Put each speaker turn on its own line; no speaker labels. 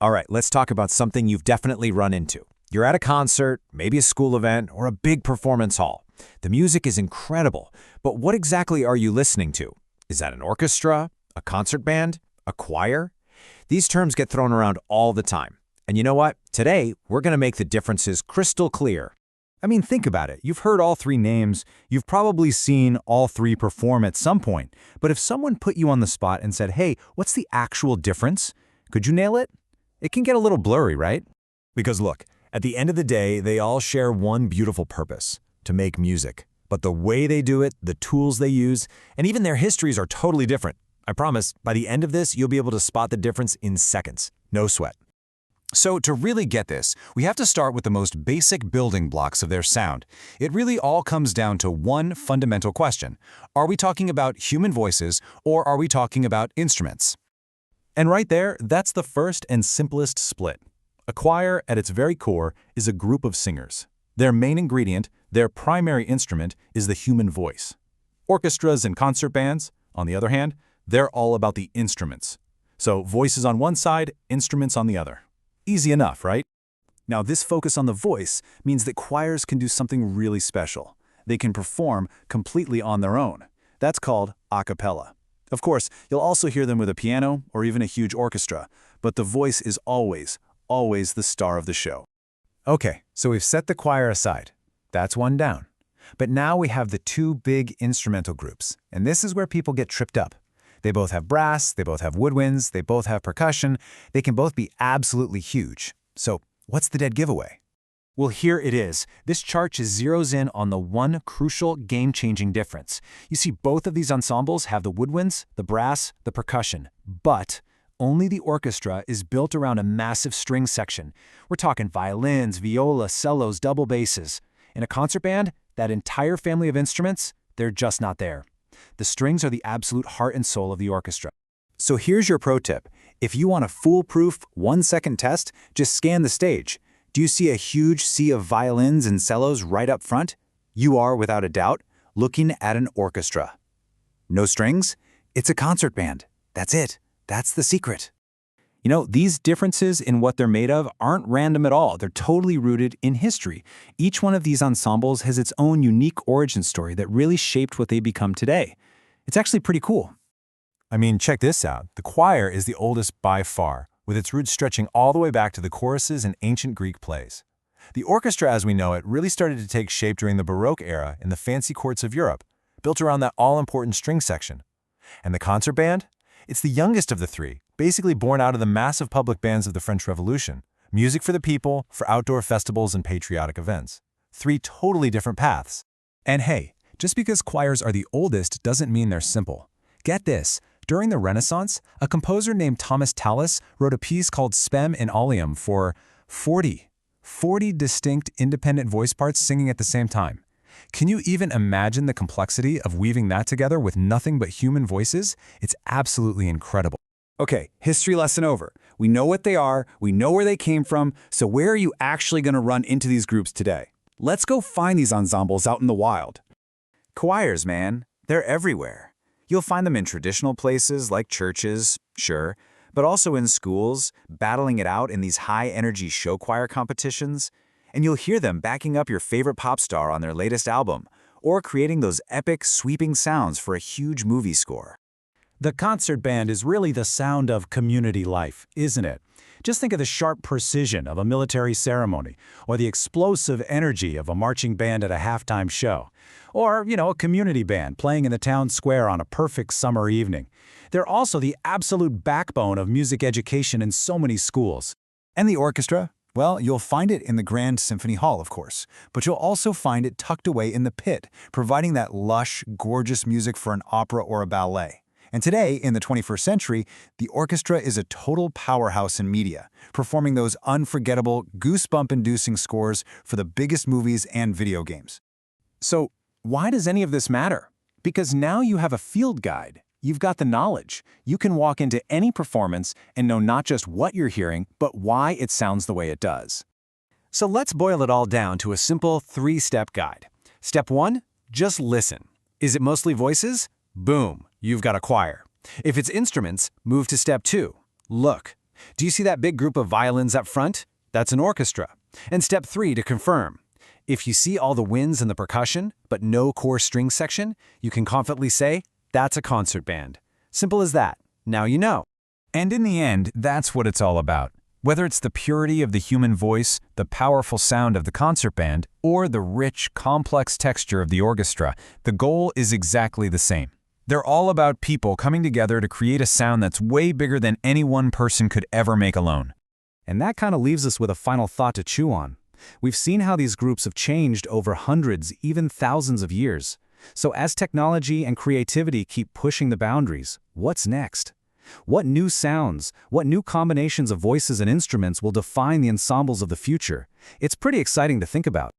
All right, let's talk about something you've definitely run into. You're at a concert, maybe a school event, or a big performance hall. The music is incredible, but what exactly are you listening to? Is that an orchestra, a concert band, a choir? These terms get thrown around all the time. And you know what? Today, we're going to make the differences crystal clear.
I mean, think about it. You've heard all three names. You've probably seen all three perform at some point. But if someone put you on the spot and said, hey, what's the actual difference? Could you nail it? It can get a little blurry, right?
Because look, at the end of the day, they all share one beautiful purpose: to make music. But the way they do it, the tools they use, and even their histories are totally different. I promise, by the end of this, you'll be able to spot the difference in seconds. No sweat.
So to really get this, we have to start with the most basic building blocks of their sound. It really all comes down to one fundamental question. Are we talking about human voices, or are we talking about instruments? And right there, that's the first and simplest split. A choir, at its very core, is a group of singers. Their main ingredient, their primary instrument, is the human voice. Orchestras and concert bands, on the other hand, they're all about the instruments. So voices on one side, instruments on the other. Easy enough, right? Now, this focus on the voice means that choirs can do something really special. They can perform completely on their own. That's called a cappella. Of course, you'll also hear them with a piano or even a huge orchestra, but the voice is always the star of the show. Okay, so we've set the choir aside. That's one down. But now we have the two big instrumental groups, and this is where people get tripped up. They both have brass, they both have woodwinds, they both have percussion, they can both be absolutely huge. So what's the dead giveaway? Well, here it is. This chart just zeroes in on the one crucial game-changing difference. You see, both of these ensembles have the woodwinds, the brass, the percussion, but only the orchestra is built around a massive string section. We're talking violins, viola, cellos, double basses. In a concert band, that entire family of instruments, they're just not there. The strings are the absolute heart and soul of the orchestra. So here's your pro tip. If you want a foolproof 1-second test, just scan the stage. Do you see a huge sea of violins and cellos right up front? You are, without a doubt, looking at an orchestra. No strings? It's a concert band. That's it. That's the secret. You know, these differences in what they're made of aren't random at all. They're totally rooted in history. Each one of these ensembles has its own unique origin story that really shaped what they become today. It's actually pretty cool.
I mean, check this out. The choir is the oldest by far, with its roots stretching all the way back to the choruses in ancient Greek plays. The orchestra, as we know it, really started to take shape during the Baroque era in the fancy courts of Europe, built around that all-important string section. And the concert band? It's the youngest of the three, basically born out of the massive public bands of the French Revolution. Music for the people, for outdoor festivals and patriotic events. Three totally different paths. And hey, just because choirs are the oldest doesn't mean they're simple. Get this. During the Renaissance, a composer named Thomas Tallis wrote a piece called Spem in Alium for 40 distinct independent voice parts singing at the same time. Can you even imagine the complexity of weaving that together with nothing but human voices? It's absolutely incredible. Okay, history lesson over. We know what they are, we know where they came from, so where are you actually going to run into these groups today? Let's go find these ensembles out in the wild. Choirs, man, they're everywhere. You'll find them in traditional places like churches, sure, but also in schools, battling it out in these high-energy show choir competitions. And you'll hear them backing up your favorite pop star on their latest album, or creating those epic, sweeping sounds for a huge movie score. The concert band is really the sound of community life, isn't it? Just think of the sharp precision of a military ceremony, or the explosive energy of a marching band at a halftime show, or, a community band playing in the town square on a perfect summer evening. They're also the absolute backbone of music education in so many schools. And the orchestra? Well, you'll find it in the Grand Symphony Hall, of course, but you'll also find it tucked away in the pit, providing that lush, gorgeous music for an opera or a ballet. And today, in the 21st century, the orchestra is a total powerhouse in media, performing those unforgettable, goosebump-inducing scores for the biggest movies and video games. So, why does any of this matter? Because now you have a field guide. You've got the knowledge. You can walk into any performance and know not just what you're hearing, but why it sounds the way it does. So let's boil it all down to a simple 3-step guide. Step 1, just listen. Is it mostly voices? Boom, you've got a choir. If it's instruments, move to step 2, look.
Do you see that big group of violins up front? That's an orchestra. And step 3 to confirm. If you see all the winds and the percussion, but no core string section, you can confidently say, that's a concert band. Simple as that. Now you know.
And in the end, that's what it's all about. Whether it's the purity of the human voice, the powerful sound of the concert band, or the rich, complex texture of the orchestra, the goal is exactly the same. They're all about people coming together to create a sound that's way bigger than any one person could ever make alone.
And that kind of leaves us with a final thought to chew on. We've seen how these groups have changed over hundreds, even thousands of years. So as technology and creativity keep pushing the boundaries, what's next? What new sounds, what new combinations of voices and instruments will define the ensembles of the future? It's pretty exciting to think about.